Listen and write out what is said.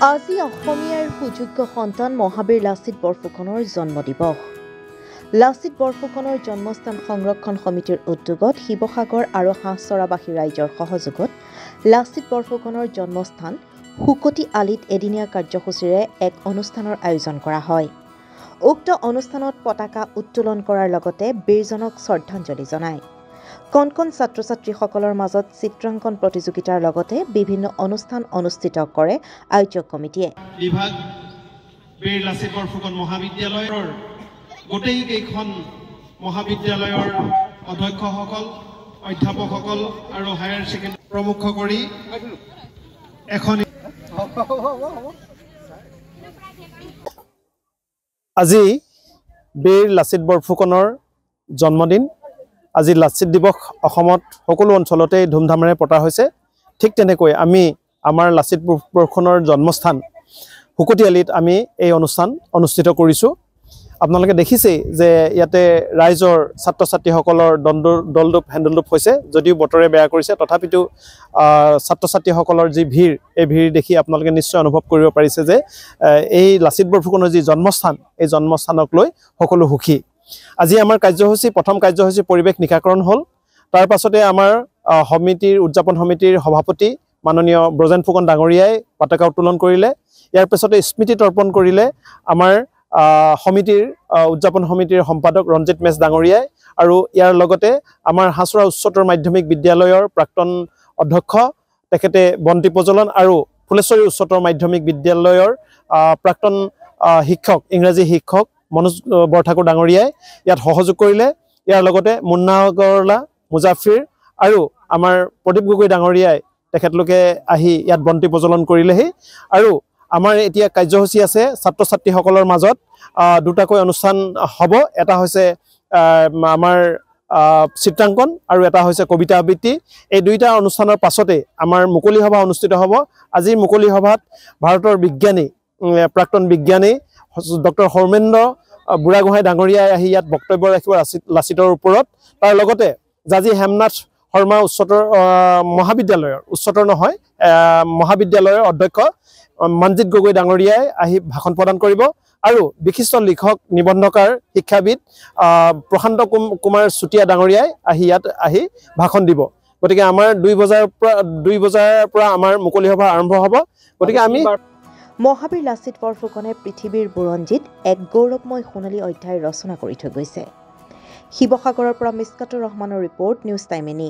আজি অসমীয়াৰ সুযোগ্য সন্তান মহাবীৰ লাচিত বৰফুকনৰ জন্ম দিৱস। লাচিত বৰফুকনৰ জন্মস্থান সংৰক্ষণ সমিতিৰ উদ্যোগত শিৱসাগৰ আৰু হাঁহচৰাবাসী ৰাইজৰ সহযোগত লাচিত বৰফুকনৰ জন্মস্থান শুকতি আলিত এদিনীয়া কাৰ্যসূচীৰে এক অনুষ্ঠানৰ আয়োজন কৰা হয়। উক্ত অনুষ্ঠানত পতাকা উত্তোলন কৰাৰ লগতে বীৰজনক শ্ৰদ্ধাঞ্জলি জনায়। কণ কণ ছাত্ৰ ছাত্ৰীসকলৰ মাজত চিত্ৰাংকন প্ৰতিযোগিতাৰ লগতে বিভিন্ন অনুষ্ঠান অনুষ্ঠিত কৰে আয়োজক কমিটিয়ে। বিভাগ বীৰ লাচিত বৰফুকন মহাবিদ্যালয়ৰ গোটেই কেইখন মহাবিদ্যালয়ৰ অধ্যক্ষসকল, অধ্যাপকসকল আৰু হায়াৰ ছেকেণ্ডাৰী প্ৰমুখ কৰি এখন আজি বীৰ লাচিত বৰফুকনৰ জন্মদিন। আজি লাচিত দিৱস অসমত সকলো অঞ্চলতে ধুমধামেৰে পতা হৈছে। ঠিক তেনেকৈ আমি আমাৰ লাচিত বৰফুকনৰ জন্মস্থান শুকতিআলিত আমি এই অনুষ্ঠান অনুষ্ঠিত কৰিছোঁ। আপোনালোকে দেখিছেই যে ইয়াতে ৰাইজৰ ছাত্ৰ ছাত্ৰীসকলৰ দলদোপ হেন্দোলদোপ হৈছে। যদিও বতৰে বেয়া কৰিছে, তথাপিতো ছাত্ৰ ছাত্ৰীসকলৰ যি ভিৰ, এই ভিৰ দেখি আপোনালোকে নিশ্চয় অনুভৱ কৰিব পাৰিছে যে এই লাচিত বৰফুকনৰ যি জন্মস্থান, এই জন্মস্থানক লৈ সকলো সুখী। আজি আমাৰ কাৰ্যসূচী, প্ৰথম কাৰ্যসূচী পৰিৱেশ নিকাকৰণ হ'ল। তাৰ পাছতে আমাৰ উদযাপন সমিতিৰ সভাপতি মাননীয় ব্ৰজেন ফুকন ডাঙৰীয়াই পতাকা উত্তোলন কৰিলে। ইয়াৰ পিছতে স্মৃতি তৰ্পণ কৰিলে আমাৰ সমিতিৰ উদযাপন সমিতিৰ সম্পাদক ৰঞ্জিত মেছ ডাঙৰীয়াই। আৰু ইয়াৰ লগতে আমাৰ হাঁহচৰা উচ্চতৰ মাধ্যমিক বিদ্যালয়ৰ প্ৰাক্তন অধ্যক্ষ তেখেতে বন্তি প্ৰজ্বলন আৰু ফুলেশ্বৰী উচ্চতৰ মাধ্যমিক বিদ্যালয়ৰ প্ৰাক্তন শিক্ষক, ইংৰাজী শিক্ষক মনোজ বৰঠাকুৰ ডাঙৰীয়াই ইয়াত সহযোগ কৰিলে। ইয়াৰ লগতে মুন্না আগৰৱালা, মুজাফিৰ আৰু আমাৰ প্ৰদীপ গগৈ ডাঙৰীয়াই তেখেতলোকে আহি ইয়াত বন্তি প্ৰজ্বলন কৰিলেহি। আৰু আমাৰ এতিয়া কাৰ্যসূচী আছে ছাত্ৰ ছাত্ৰীসকলৰ মাজত দুটাকৈ অনুষ্ঠান হ'ব। এটা হৈছে আমাৰ চিত্ৰাংকন আৰু এটা হৈছে কবিতা আবৃত্তি। এই দুইটা অনুষ্ঠানৰ পাছতে আমাৰ মুকলি সভা অনুষ্ঠিত হ'ব। আজিৰ মুকলি সভাত ভাৰতৰ বিজ্ঞানী, প্ৰাক্তন বিজ্ঞানী ডক্টৰ সৌমেন্দ্ৰ বুঢ়াগোহাঁই ডাঙৰীয়াই আহি ইয়াত বক্তব্য ৰাখিব লাচিতৰ ওপৰত। তাৰ লগতে জাজি হেমনাথ শৰ্মা মহাবিদ্যালয়ৰ অধ্যক্ষ মনজিত গগৈ ডাঙৰীয়াই আহি ভাষণ প্ৰদান কৰিব। আৰু বিশিষ্ট লিখক, নিবন্ধকাৰ, শিক্ষাবিদ প্ৰশান্ত কুমাৰ চুতীয়া ডাঙৰীয়াই ইয়াত আহি ভাষণ দিব। গতিকে আমাৰ 2 বজাৰ পৰা আমাৰ মুকলি সভা আৰম্ভ হ'ব। গতিকে আমি মহাবীৰ লাচিত বৰফুকনে পৃথিৱীৰ বুৰঞ্জীত এক গৌৰৱময় সোণালী অধ্যায় ৰচনা কৰি থৈ গৈছে। শিৱসাগৰৰ পৰা মিস্কাতুৰ ৰহমানৰ ৰিপৰ্ট, নিউজ টাইম এনি।